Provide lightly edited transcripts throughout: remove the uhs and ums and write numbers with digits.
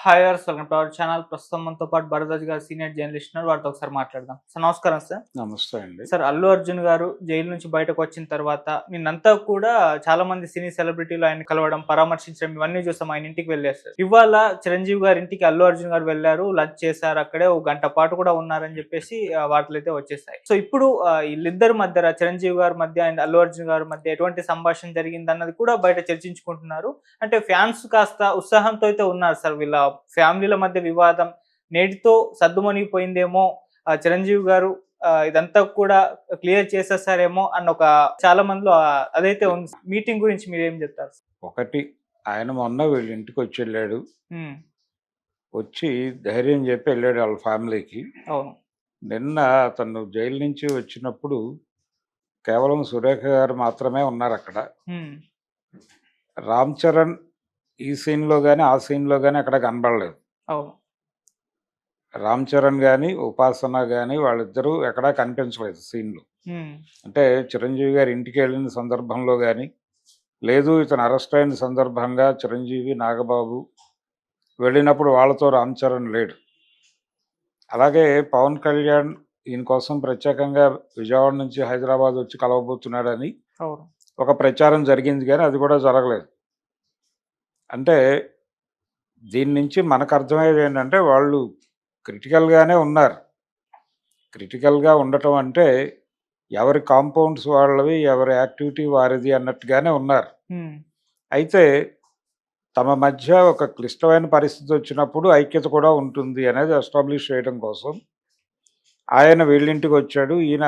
Hi గారు, welcome to our channel. ప్రస్తుతం మనతో పాటు భరద్వాజ్ గారు సీనియర్ జర్నలిస్ట్ ఉన్నారు. వారితో ఒకసారి మాట్లాడదాం. సార్ నమస్కారం సార్. నమస్తే అండి. సార్, అల్లు అర్జున్ గారు జైలు నుంచి బయటకు వచ్చిన తర్వాత నిన్నంతా కూడా చాలా మంది సినీ సెలబ్రిటీలు ఆయన కలవడం, పరామర్శించడం ఇవన్నీ చూసాం. ఆయన ఇంటికి వెళ్ళారు సార్. ఇవాళ చిరంజీవి గారి ఇంటికి అల్లు అర్జున్ గారు వెళ్ళారు, లంచ్ చేశారు, అక్కడే ఒక గంట పాటు కూడా ఉన్నారని చెప్పేసి వార్తలు అయితే వచ్చేసాయి. సో ఇప్పుడు వీళ్ళిద్దరి మధ్య, చిరంజీవి గారి మధ్య అండ్ అల్లు అర్జున్ గారి మధ్య ఎటువంటి సంభాషణ జరిగింది అన్నది కూడా బయట చర్చించుకుంటున్నారు. అంటే ఫ్యాన్స్ కాస్త ఉత్సాహంతో అయితే ఉన్నారు సార్. వీళ్ళ ఫ్యామిలీల మధ్య వివాదం నేటితో సద్దుమణిగిపోయిందేమో, చిరంజీవి గారు ఇదంతా కూడా క్లియర్ చేసేసారేమో అన్న ఒక చాలా మందిలో అదైతే ఉంది. మీటింగ్ గురించి మీరు ఏం చెప్తారు? ఒకటి, ఆయన మొన్న వీళ్ళ ఇంటికి వచ్చి వెళ్ళాడు. వచ్చి ధైర్యం చెప్పి వెళ్ళాడు వాళ్ళ ఫ్యామిలీకి. అవును. నిన్న అతను జైలు నుంచి వచ్చినప్పుడు కేవలం సురేఖ గారు మాత్రమే ఉన్నారు అక్కడ. రామ్ చరణ్ ఈ సీన్లో కానీ ఆ సీన్లో కానీ అక్కడ కనబడలేదు. అవును. రామ్ చరణ్ కానీ ఉపాసన కానీ వాళ్ళిద్దరూ ఎక్కడా కనిపించలేదు సీన్లో. అంటే చిరంజీవి గారు ఇంటికి వెళ్ళిన సందర్భంలో కానీ, లేదు ఇతను అరెస్ట్ అయిన సందర్భంగా చిరంజీవి, నాగబాబు వెళ్ళినప్పుడు వాళ్ళతో రామ్ చరణ్ లేడు. అలాగే పవన్ కళ్యాణ్ ఈయన కోసం ప్రత్యేకంగా విజయవాడ నుంచి హైదరాబాద్ వచ్చి కలవబోతున్నాడని ఒక ప్రచారం జరిగింది, కానీ అది కూడా జరగలేదు. అంటే దీని నుంచి మనకు అర్థమయ్యేది ఏంటంటే వాళ్ళు క్రిటికల్గానే ఉన్నారు. క్రిటికల్గా ఉండటం అంటే ఎవరి కాంపౌండ్స్ వాళ్ళవి, ఎవరి యాక్టివిటీ వారిది అన్నట్టుగానే ఉన్నారు. అయితే తమ మధ్య ఒక క్లిష్టమైన పరిస్థితి వచ్చినప్పుడు ఐక్యత కూడా ఉంటుంది అనేది ఎస్టాబ్లిష్ చేయడం కోసం ఆయన వీళ్ళింటికి వచ్చాడు, ఈయన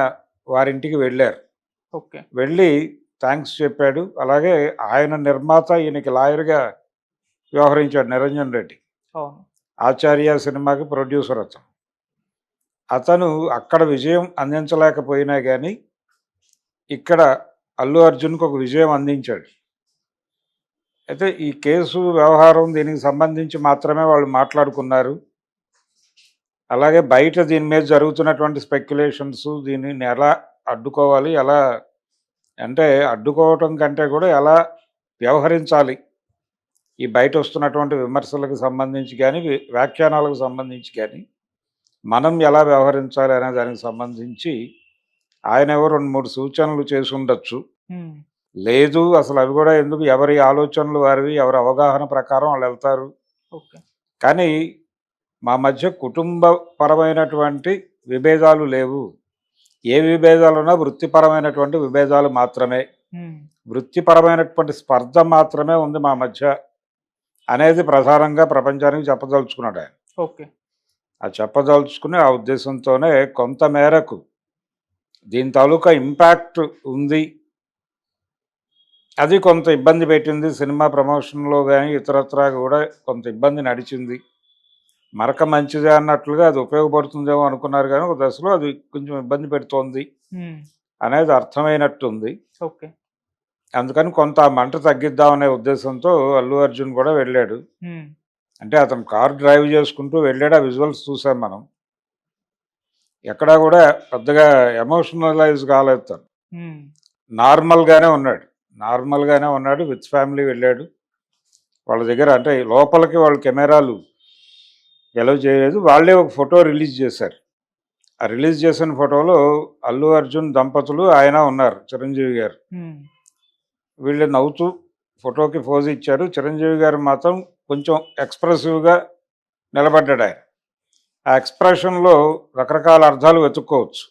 వారింటికి వెళ్ళారు. వెళ్ళి థ్యాంక్స్ చెప్పాడు. అలాగే ఆయన నిర్మాత, ఈయనకి లాయర్గా వ్యవహరించాడు నిరంజన్ రెడ్డి. ఆచార్య సినిమాకి ప్రొడ్యూసర్ అతను అక్కడ విజయం అందించలేకపోయినా కానీ ఇక్కడ అల్లు అర్జున్కి ఒక విజయం అందించాడు. అయితే ఈ కేసు వ్యవహారం దీనికి సంబంధించి మాత్రమే వాళ్ళు మాట్లాడుకున్నారు. అలాగే బయట దీని మీద జరుగుతున్నటువంటి స్పెక్యులేషన్స్, దీనిని ఎలా అడ్డుకోవాలి, ఎలా అంటే అడ్డుకోవటం కంటే కూడా ఎలా వ్యవహరించాలి, ఈ బయట వస్తున్నటువంటి విమర్శలకు సంబంధించి కానీ వ్యాఖ్యానాలకు సంబంధించి కానీ మనం ఎలా వ్యవహరించాలి అనే దానికి సంబంధించి ఆయన ఎవరు 2-3 సూచనలు చేసి ఉండొచ్చు. లేదు అసలు అవి కూడా ఎందుకు, ఎవరి ఆలోచనలు వారివి, ఎవరి అవగాహన ప్రకారం వాళ్ళు వెళ్తారు. కానీ మా మధ్య కుటుంబపరమైనటువంటి విభేదాలు లేవు. ఏ విభేదాలున్నా వృత్తిపరమైనటువంటి విభేదాలు మాత్రమే, వృత్తిపరమైనటువంటి స్పర్ధ మాత్రమే ఉంది మా మధ్య అనేది ప్రధానంగా ప్రపంచానికి చెప్పదలుచుకున్నాడు ఆయన. ఆ చెప్పదలుచుకుని ఆ ఉద్దేశంతోనే కొంత మేరకు దీని తాలూకా ఇంపాక్ట్ ఉంది. అది కొంత ఇబ్బంది పెట్టింది సినిమా ప్రమోషన్లో కానీ ఇతరత్రా కూడా కొంత ఇబ్బంది నడిచింది. మరక మంచిదే అన్నట్లుగా అది ఉపయోగపడుతుందేమో అనుకున్నారు, కానీ ఒక దశలో అది కొంచెం ఇబ్బంది పెడుతోంది అనేది అర్థమైనట్టుంది. అందుకని కొంత మంట తగ్గిద్దామనే ఉద్దేశంతో అల్లు అర్జున్ కూడా వెళ్ళాడు. అంటే అతను కార్ డ్రైవ్ చేసుకుంటూ వెళ్ళాడు. ఆ విజువల్స్ చూసాం మనం. ఎక్కడా కూడా పెద్దగా ఎమోషనలైజ్ కాలేదు. తను నార్మల్గానే ఉన్నాడు. విత్ ఫ్యామిలీ వెళ్ళాడు. వాళ్ళ దగ్గర అంటే లోపలికి వాళ్ళు కెమెరాలు ఎలవ్ చేయలేదు. వాళ్ళే ఒక ఫోటో రిలీజ్ చేశారు. ఆ రిలీజ్ చేసిన ఫోటోలో అల్లు అర్జున్ దంపతులు, ఆయన ఉన్నారు, చిరంజీవి గారు. వీళ్ళు నవ్వుతూ ఫోటోకి పోజ్ ఇచ్చారు. చిరంజీవి గారు మాత్రం కొంచెం ఎక్స్ప్రెసివ్గా నిలబడ్డాడు. ఆయన ఆ ఎక్స్ప్రెషన్లో రకరకాల అర్థాలు వెతుక్కోవచ్చు.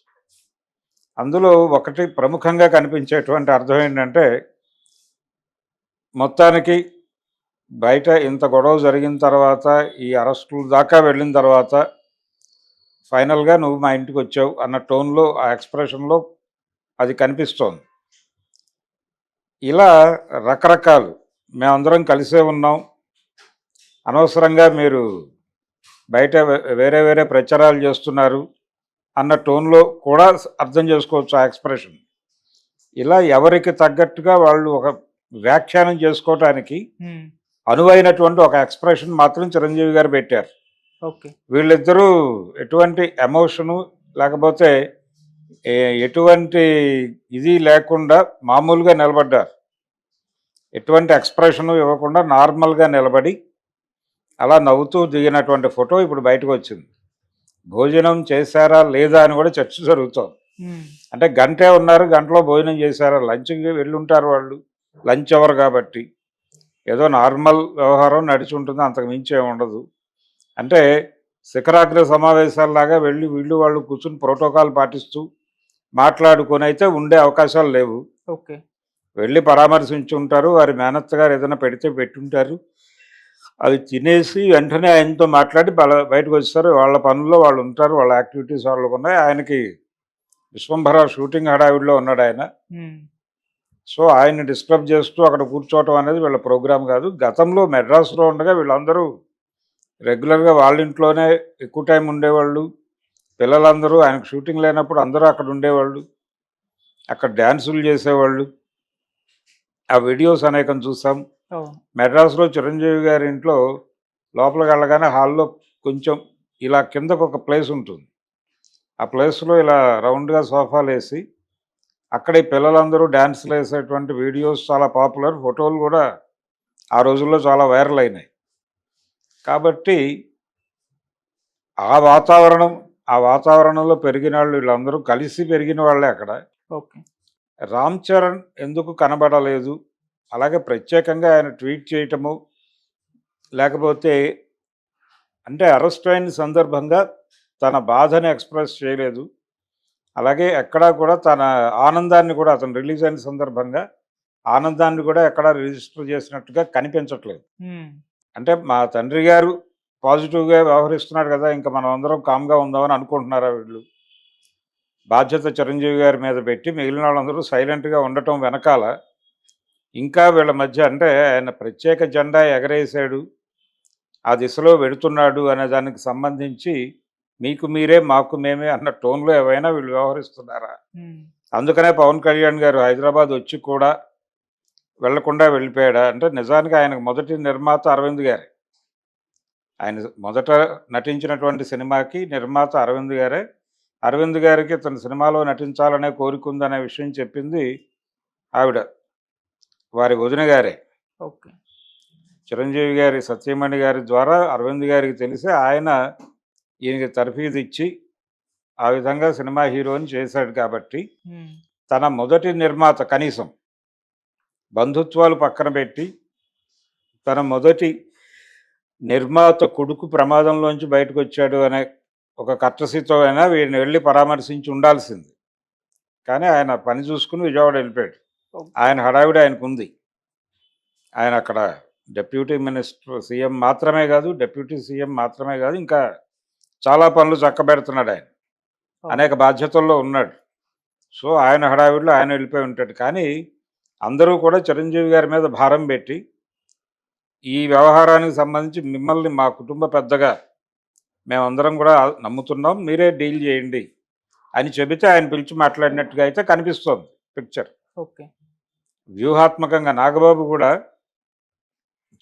అందులో ఒకటి ప్రముఖంగా కనిపించేటువంటి అర్థం ఏంటంటే, మొత్తానికి బయట ఇంత గొడవ జరిగిన తర్వాత, ఈ అరెస్టుల దాకా వెళ్ళిన తర్వాత ఫైనల్గా నువ్వు మా ఇంటికి వచ్చావు అన్న టోన్లో, ఆ ఎక్స్ప్రెషన్లో అది కనిపిస్తోంది. ఇలా రకరకాలు, మేమందరం కలిసే ఉన్నాం, అనవసరంగా మీరు బయట వేరే వేరే ప్రచారాలు చేస్తున్నారు అన్న టోన్లో కూడా అర్థం చేసుకోవచ్చు ఆ ఎక్స్ప్రెషన్. ఇలా ఎవరికి తగ్గట్టుగా వాళ్ళు ఒక వ్యాఖ్యానం చేసుకోవటానికి అనువైనటువంటి ఒక ఎక్స్ప్రెషన్ మాత్రం చిరంజీవి గారు పెట్టారు. వీళ్ళిద్దరూ ఎటువంటి ఎమోషను లేకపోతే ఎటువంటి ఇది లేకుండా మామూలుగా నిలబడ్డారు. ఎటువంటి ఎక్స్ప్రెషను ఇవ్వకుండా నార్మల్గా నిలబడి అలా నవ్వుతూ దిగినటువంటి ఫోటో ఇప్పుడు బయటకు వచ్చింది. భోజనం చేశారా లేదా అని కూడా చర్చ జరుగుతోంది. అంటే గంటే ఉన్నారు, గంటలో భోజనం చేశారా, లంచ్కి వెళ్ళుంటారు వాళ్ళు, లంచ్ అవర్ కాబట్టి ఏదో నార్మల్ వ్యవహారం నడిచి ఉంటుంది, అంతకు మించి ఏమి ఉండదు. అంటే శిఖరాగ్ర సమావేశాల్లాగా వెళ్ళి వీళ్ళు వాళ్ళు కూర్చుని ప్రోటోకాల్ పాటిస్తూ మాట్లాడుకొని అయితే ఉండే అవకాశాలు లేవు. ఓకే. వెళ్ళి పరామర్శించి ఉంటారు, వారి మేనత్త గారు ఏదైనా పెడితే పెట్టుంటారు, అవి తినేసి వెంటనే ఆయనతో మాట్లాడి బయటకు వచ్చేస్తారు. వాళ్ళ పనుల్లో వాళ్ళు ఉంటారు, వాళ్ళ యాక్టివిటీస్ వాళ్ళకు ఉన్నాయి. ఆయనకి విశ్వంభర షూటింగ్ హడావిడిలో ఉన్నాడు ఆయన. సో ఆయన్ని డిస్టర్బ్ చేస్తూ అక్కడ కూర్చోవటం అనేది వీళ్ళ ప్రోగ్రామ్ కాదు. గతంలో మెడ్రాస్లో ఉండగా వీళ్ళందరూ రెగ్యులర్గా వాళ్ళ ఇంట్లోనే ఎక్కువ టైం ఉండేవాళ్ళు. పిల్లలందరూ ఆయనకు షూటింగ్ లేనప్పుడు అందరూ అక్కడ ఉండేవాళ్ళు, అక్కడ డ్యాన్సులు చేసేవాళ్ళు. ఆ వీడియోస్ అనేకం చూసాం. మెడ్రాస్లో చిరంజీవి గారి ఇంట్లో లోపలికి వెళ్ళగానే హాల్లో కొంచెం ఇలా కిందకు ఒక ప్లేస్ ఉంటుంది. ఆ ప్లేస్లో ఇలా రౌండ్గా సోఫాలు వేసి అక్కడ ఈ పిల్లలందరూ డ్యాన్సులు వేసేటువంటి వీడియోస్ చాలా పాపులర్. ఫోటోలు కూడా ఆ రోజుల్లో చాలా వైరల్ అయినాయి. కాబట్టి ఆ వాతావరణంలో పెరిగిన వాళ్ళు వీళ్ళందరూ కలిసి పెరిగిన వాళ్ళే అక్కడ. ఓకే. రామ్ చరణ్ ఎందుకు కనబడలేదు, అలాగే ప్రత్యేకంగా ఆయన ట్వీట్ చేయటము, లేకపోతే అంటే అరెస్ట్ అయిన సందర్భంగా తన బాధని ఎక్స్ప్రెస్ చేయలేదు. అలాగే ఎక్కడా కూడా తన ఆనందాన్ని కూడా అతను రిలీజ్ అయిన సందర్భంగా ఆనందాన్ని కూడా ఎక్కడా రిజిస్టర్ చేసినట్టుగా కనిపించట్లేదు. అంటే మా తండ్రి గారు పాజిటివ్గా వ్యవహరిస్తున్నాడు కదా, ఇంకా మనం అందరం కామ్గా ఉందామని అనుకుంటున్నారా వీళ్ళు? బాధ్యత చిరంజీవి గారి మీద పెట్టి మిగిలిన వాళ్ళందరూ సైలెంట్గా ఉండటం వెనకాల ఇంకా వీళ్ళ మధ్య అంటే ఆయన ప్రత్యేక జెండా ఎగరేసాడు, ఆ దిశలో వెడుతున్నాడు అనే దానికి సంబంధించి మీకు మీరే మాకు మేమే అన్న టోన్లో ఏవైనా వీళ్ళు వ్యవహరిస్తున్నారా? అందుకనే పవన్ కళ్యాణ్ గారు హైదరాబాద్ వచ్చి కూడా వెళ్లకుండా వెళ్ళిపోయాడా అంటే నిజానికి ఆయనకు మొదటి నిర్మాత అరవింద్ గారే. ఆయన మొదట నటించినటువంటి సినిమాకి నిర్మాత అరవింద్ గారే. అరవింద్ గారికి తన సినిమాలో నటించాలనే కోరిక ఉందనే విషయం చెప్పింది ఆవిడ, వారి వదిన గారే. ఓకే. చిరంజీవి గారి సత్యమణి గారి ద్వారా అరవింద్ గారికి తెలిసి ఆయన ఈయనకి తర్ఫీదు ఇచ్చి ఆ విధంగా సినిమా హీరోని చేశాడు. కాబట్టి తన మొదటి నిర్మాత కనీసం బంధుత్వాలు పక్కన పెట్టి తన మొదటి నిర్మాత కొడుకు ప్రమాదంలోంచి బయటకు వచ్చాడు అనే ఒక కర్టసీతో అయినా వీడిని వెళ్ళి పరామర్శించి ఉండాల్సింది. కానీ ఆయన పని చూసుకుని విజయవాడ వెళ్ళిపోయాడు. ఆయన హడావిడి ఆయనకు ఉంది. ఆయన అక్కడ డిప్యూటీ మినిస్టర్ సీఎం మాత్రమే కాదు, డిప్యూటీ సీఎం మాత్రమే కాదు, ఇంకా చాలా పనులు చక్కబెడుతున్నాడు ఆయన, అనేక బాధ్యతల్లో ఉన్నాడు. సో ఆయన హడావిడిలో ఆయన వెళ్ళిపోయి ఉంటాడు. కానీ అందరూ కూడా చిరంజీవి గారి మీద భారం పెట్టి ఈ వ్యవహారానికి సంబంధించి మిమ్మల్ని మా కుటుంబ పెద్దగా మేమందరం కూడా నమ్ముతున్నాం, మీరే డీల్ చేయండి అని చెబితే ఆయన పిలిచి మాట్లాడినట్టుగా అయితే కనిపిస్తోంది పిక్చర్. ఓకే. వ్యూహాత్మకంగా నాగబాబు కూడా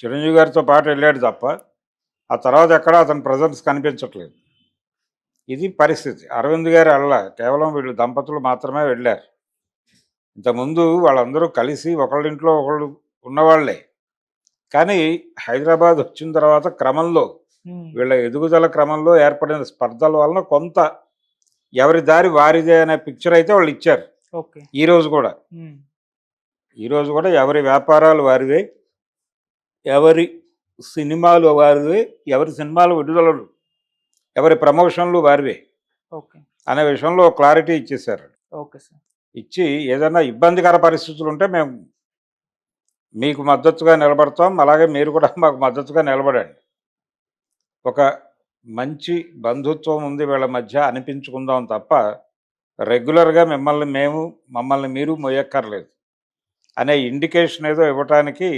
చిరంజీవి గారితో పాటు వెళ్ళాడు తప్ప ఆ తర్వాత ఎక్కడా అతని ప్రజెన్స్ కనిపించట్లేదు. ఇది పరిస్థితి. అరవింద్ గారు కేవలం వీళ్ళు దంపతులు మాత్రమే వెళ్ళారు. ఇంతకుముందు వాళ్ళందరూ కలిసి ఒకళ్ళింట్లో ఒకళ్ళు ఉన్నవాళ్లే. కానీ హైదరాబాద్ వచ్చిన తర్వాత క్రమంలో వీళ్ళ ఎదుగుదల క్రమంలో ఏర్పడిన స్పర్ధల వలన కొంత ఎవరి దారి వారిదే అనే పిక్చర్ అయితే వాళ్ళు ఇచ్చారు. ఈరోజు కూడా ఎవరి వ్యాపారాలు వారివే, ఎవరి సినిమాలు వారివే, ఎవరి సినిమాలు విడుదలలు, ఎవరి ప్రమోషన్లు వారివే అనే విషయంలో క్లారిటీ ఇచ్చేశారు. ఇచ్చి ఏదైనా ఇబ్బందికర పరిస్థితులు ఉంటే మేము మీకు మద్దతుగా నిలబడతాం, అలాగే మీరు కూడా మాకు మద్దతుగా నిలబడండి, ఒక మంచి బంధుత్వం ఉంది వీళ్ళ మధ్య అనిపించుకుందాం తప్ప రెగ్యులర్గా మమ్మల్ని మీరు మొయ్యక్కర్లేదు అనే ఇండికేషన్ ఏదో ఇవ్వటానికి